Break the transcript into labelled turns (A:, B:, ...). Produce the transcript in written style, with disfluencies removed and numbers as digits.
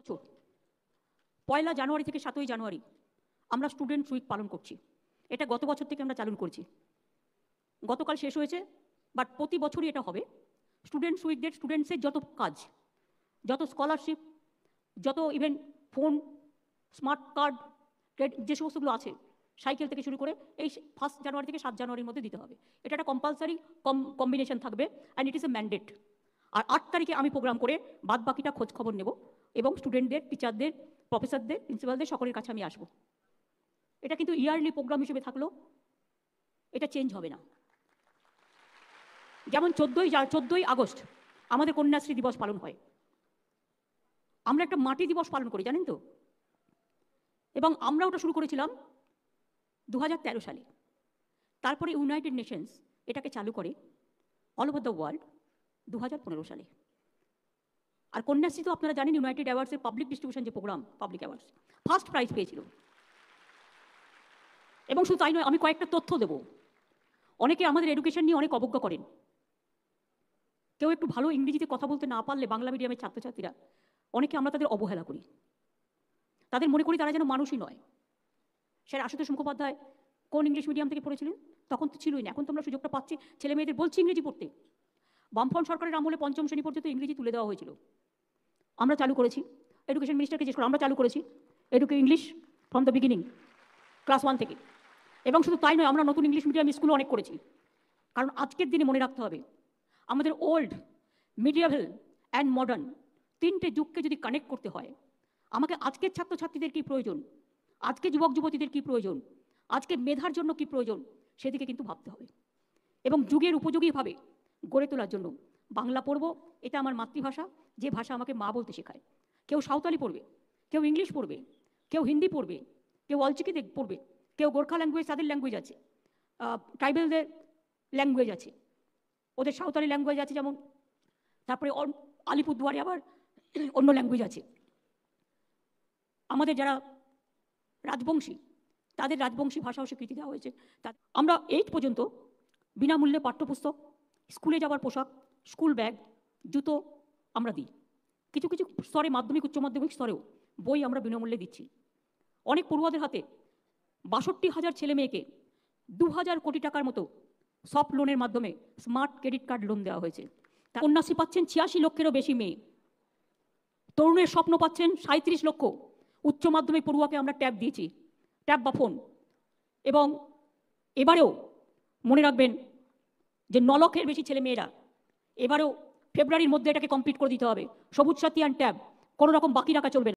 A: বছর 1 জানুয়ারি থেকে 7 জানুয়ারি আমরা স্টুডেন্টস উইক পালন করছি। এটা গত বছর থেকে আমরা চালু করছি। গতকাল শেষ হয়েছে, বাট প্রতি বছরই এটা হবে। স্টুডেন্টস উইকদের স্টুডেন্টসের যত কাজ, যত স্কলারশিপ, যত ইভেন ফোন, স্মার্ট কার্ড, যে সমস্তগুলো আছে, সাইকেল থেকে শুরু করে এই 1 জানুয়ারি থেকে 7 জানুয়ারির মধ্যে দিতে হবে। এটা একটা কম্পালসারি কম্বিনেশন থাকবে, and it is a mandate. আর 8 তারিখে আমি প্রোগ্রাম করে বাদ বাকিটা খোঁজ খবর নেব এবং স্টুডেন্টদের, টিচারদের, প্রফেসরদের, প্রিন্সিপালদের সকলের কাছে আমি আসবো। এটা কিন্তু ইয়ারলি প্রোগ্রাম হিসেবে থাকলো, এটা চেঞ্জ হবে না। যেমন 14ই আগস্ট আমাদের কন্যাশ্রী দিবস পালন হয়। আমরা একটা মাটি দিবস পালন করি, জানেন তো? এবং আমরা ওটা শুরু করেছিলাম 2013 সালে। তারপরে ইউনাইটেড নেশনস এটাকে চালু করে অল ওভার দ্য ওয়ার্ল্ড 2015 সালে। আর কন্যাশ্রী তো আপনারা জানেন, ইউনাইটেড অ্যাওয়ার্ডসের পাবলিক ডিস্ট্রিবিউশন যে program, public awards, first prize পেয়েছিল। এবং শুধু তাই নয়, আমি কয়েকটা তথ্য দেব। অনেকে আমাদের এডুকেশন নিয়ে অনেক অবজ্ঞা করেন। কেউ একটু ভালো ইংরেজিতে কথা বলতে না পারলে, বাংলা মিডিয়ামের ছাত্রছাত্রীরা, অনেকে আমরা তাদের অবহেলা করি। তাদের মনে করি তারা যেন মানুষই নয়। স্যার আশুতোষ মুখোপাধ্যায় কোন ইংলিশ মিডিয়াম থেকে পড়েছিলেন? তখন তো ছিলই না। এখন তো আমরা সুযোগটা পাচ্ছি, ছেলে মেয়েদের বলছি ইংরেজি পড়তে। বামফ্রন্ট সরকারের আমলে 5ম শ্রেণী পর্যন্ত ইংরেজি তুলে দেওয়া হয়েছিল। আমরা চালু করেছি, এডুকেশন মিনিস্টারকে জিজ্ঞেস করে আমরা চালু করেছি English from the beginning, class 1 থেকে। এবং শুধু তাই নয়, আমরা নতুন ইংলিশ মিডিয়াম স্কুলও অনেক করেছি। কারণ আজকের দিনে মনে রাখতে হবে, আমাদের ওল্ড, মিডিয়াভেল অ্যান্ড মডার্ন 3টে যুগকে যদি কানেক্ট করতে হয়, আমাকে আজকের ছাত্রছাত্রীদের কী প্রয়োজন, আজকে যুবক যুবতীদের কী প্রয়োজন, আজকে মেধার জন্য কী প্রয়োজন, সেদিকে কিন্তু ভাবতে হবে। এবং যুগের উপযোগীভাবে গড়ে তোলার জন্য বাংলা পড়ব, এটা আমার মাতৃভাষা, যে ভাষা আমাকে মা বলতে শেখায়। কেউ সাঁওতালি পড়বে, কেউ ইংলিশ পড়বে, কেউ হিন্দি পড়বে, কেউ অলচিকি পড়বে, কেউ গোর্খা ল্যাঙ্গুয়েজ, তাদের ল্যাঙ্গুয়েজ আছে, ট্রাইবেলদের ল্যাঙ্গুয়েজ আছে, ওদের সাঁওতালি ল্যাঙ্গুয়েজ আছে যেমন। তারপরে আলিপুরদুয়ারে আবার অন্য ল্যাঙ্গুয়েজ আছে। আমাদের যারা রাজবংশী, তাদের রাজবংশী ভাষাও স্বীকৃতি দেওয়া হয়েছে। আমরা 8 পর্যন্ত বিনামূল্যে পাঠ্যপুস্তক, স্কুলে যাওয়ার পোশাক, স্কুল ব্যাগ, জুতো আমরা দিই। কিছু কিছু স্তরে, মাধ্যমিক, উচ্চ মাধ্যমিক স্তরেও বই আমরা বিনামূল্যে দিচ্ছি। অনেক পড়ুয়াদের হাতে 62,000 ছেলে মেয়েকে 2,000 কোটি টাকার মতো সফট লোনের মাধ্যমে স্মার্ট ক্রেডিট কার্ড লোন দেওয়া হয়েছে। কন্যাশ্রী পাচ্ছেন 86 লক্ষেরও বেশি মেয়ে। তরুণের স্বপ্ন পাচ্ছেন 37 লক্ষ। উচ্চ মাধ্যমিক পড়ুয়াকে আমরা ট্যাব দিয়েছি, ট্যাব বা ফোন। এবং এবারেও মনে রাখবেন যে 9 লক্ষের বেশি ছেলে মেয়েরা, এবারেও ফেব্রুয়ারির মধ্যে এটাকে কমপ্লিট করে দিতে হবে। সবুজ সাথী অ্যান্ড ট্যাব কোনো রকম বাকি রাখা চলবে না।